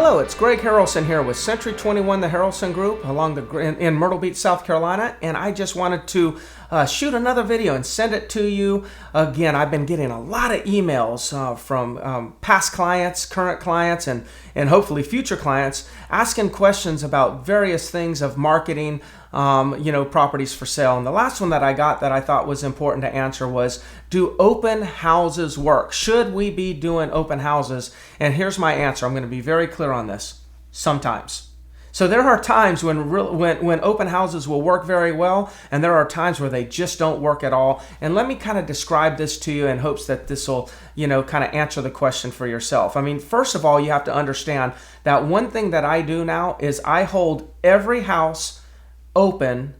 Hello, it's Greg Harrelson here with Century 21, the Harrelson Group, in Myrtle Beach, South Carolina, and I just wanted to shoot another video and send it to you. Again, I've been getting a lot of emails from past clients, current clients, and hopefully future clients asking questions about various things of marketing, properties for sale. And the last one that I got that I thought was important to answer was, do open houses work? Should we be doing open houses? And here's my answer. I'm going to be very clear on this. Sometimes. So there are times when open houses will work very well, and there are times where they just don't work at all. And let me kind of describe this to you in hopes that this will, kind of answer the question for yourself. I mean, first of all, you have to understand that one thing that I do now is I hold every house open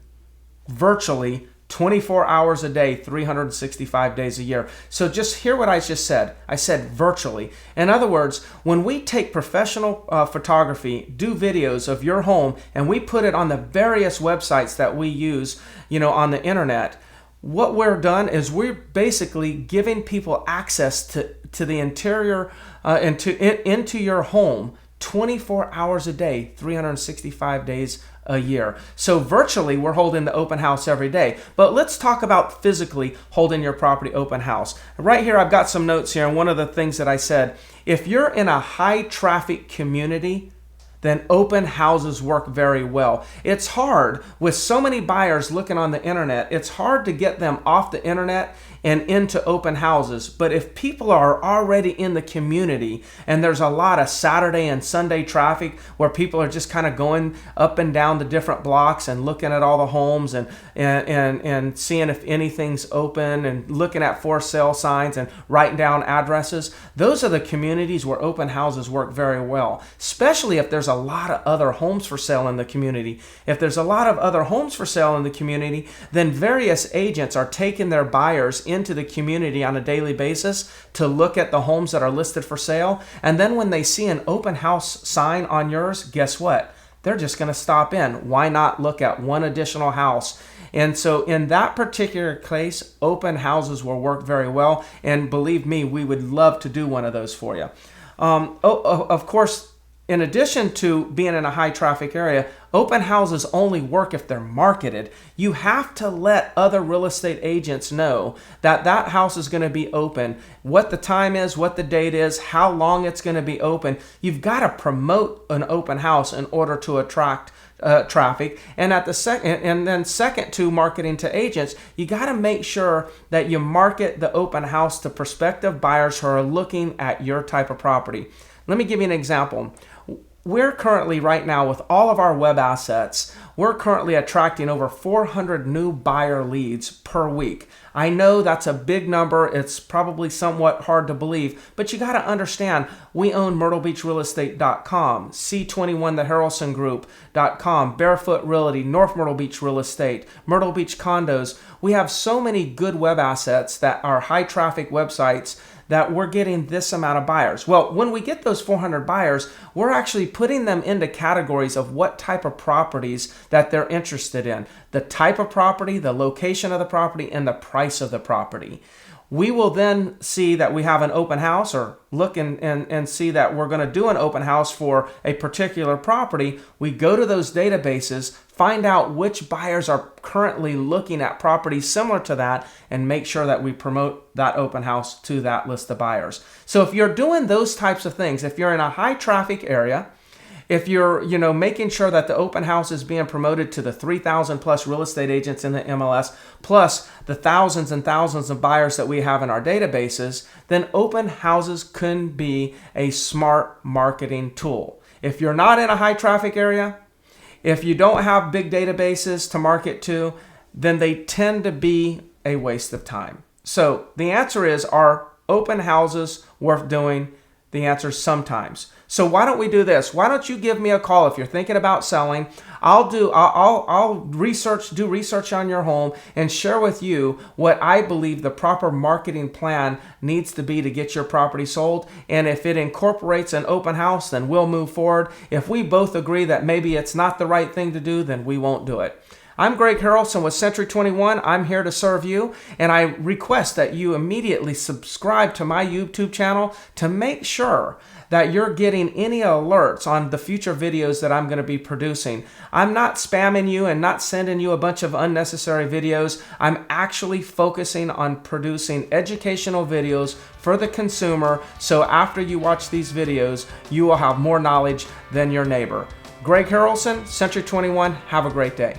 virtually 24 hours a day, 365 days a year. So just hear what I just said. I said virtually. In other words, when we take professional photography, do videos of your home, and we put it on the various websites that we use, on the internet, what we're done is we're basically giving people access to the interior, into your home 24 hours a day, 365 days a year. So virtually, we're holding the open house every day. But let's talk about physically holding your property open house. Right here, I've got some notes here, and one of the things that I said, if you're in a high traffic community, then open houses work very well. It's hard with so many buyers looking on the internet. It's hard to get them off the internet and into open houses. But if people are already in the community and there's a lot of Saturday and Sunday traffic where people are just kind of going up and down the different blocks and looking at all the homes and seeing if anything's open and looking at for sale signs and writing down addresses, those are the communities where open houses work very well, especially if there's a lot of other homes for sale in the community. If there's a lot of other homes for sale in the community, then various agents are taking their buyers into the community on a daily basis to look at the homes that are listed for sale. And then when they see an open house sign on yours, guess what? They're just going to stop in. Why not look at one additional house? And so in that particular case, open houses will work very well. And believe me, we would love to do one of those for you. Of course, in addition to being in a high traffic area, open houses only work if they're marketed. You have to let other real estate agents know that that house is going to be open, what the time is, what the date is, how long it's going to be open. You've got to promote an open house in order to attract traffic. And then second to marketing to agents, you got to make sure that you market the open house to prospective buyers who are looking at your type of property. Let me give you an example. We're currently right now with all of our web assets, we're currently attracting over 400 new buyer leads per week. I know that's a big number. It's probably somewhat hard to believe, but you got to understand, we own MyrtleBeachRealEstate.com, C21TheHarrelsonGroup.com, Barefoot Realty, North Myrtle Beach Real Estate, Myrtle Beach Condos. We have so many good web assets that are high traffic websites that we're getting this amount of buyers. Well, when we get those 400 buyers, we're actually putting them into categories of what type of properties that they're interested in. The type of property, the location of the property, and the price of the property. We will then see that we have an open house, or look and see that we're going to do an open house for a particular property. We go to those databases, find out which buyers are currently looking at properties similar to that, and make sure that we promote that open house to that list of buyers. So if you're doing those types of things, if you're in a high traffic area, if you're, making sure that the open house is being promoted to the 3,000 plus real estate agents in the MLS, plus the thousands and thousands of buyers that we have in our databases, then open houses can be a smart marketing tool. If you're not in a high traffic area, if you don't have big databases to market to, then they tend to be a waste of time. So the answer is, are open houses worth doing? The answer is sometimes. So why don't we do this? Why don't you give me a call if you're thinking about selling? I'll do research on your home and share with you what I believe the proper marketing plan needs to be to get your property sold. And if it incorporates an open house, then we'll move forward. If we both agree that maybe it's not the right thing to do, then we won't do it. I'm Greg Harrelson with Century 21. I'm here to serve you, and I request that you immediately subscribe to my YouTube channel to make sure that you're getting any alerts on the future videos that I'm going to be producing. I'm not spamming you and not sending you a bunch of unnecessary videos. I'm actually focusing on producing educational videos for the consumer, so after you watch these videos, you will have more knowledge than your neighbor. Greg Harrelson, Century 21, have a great day.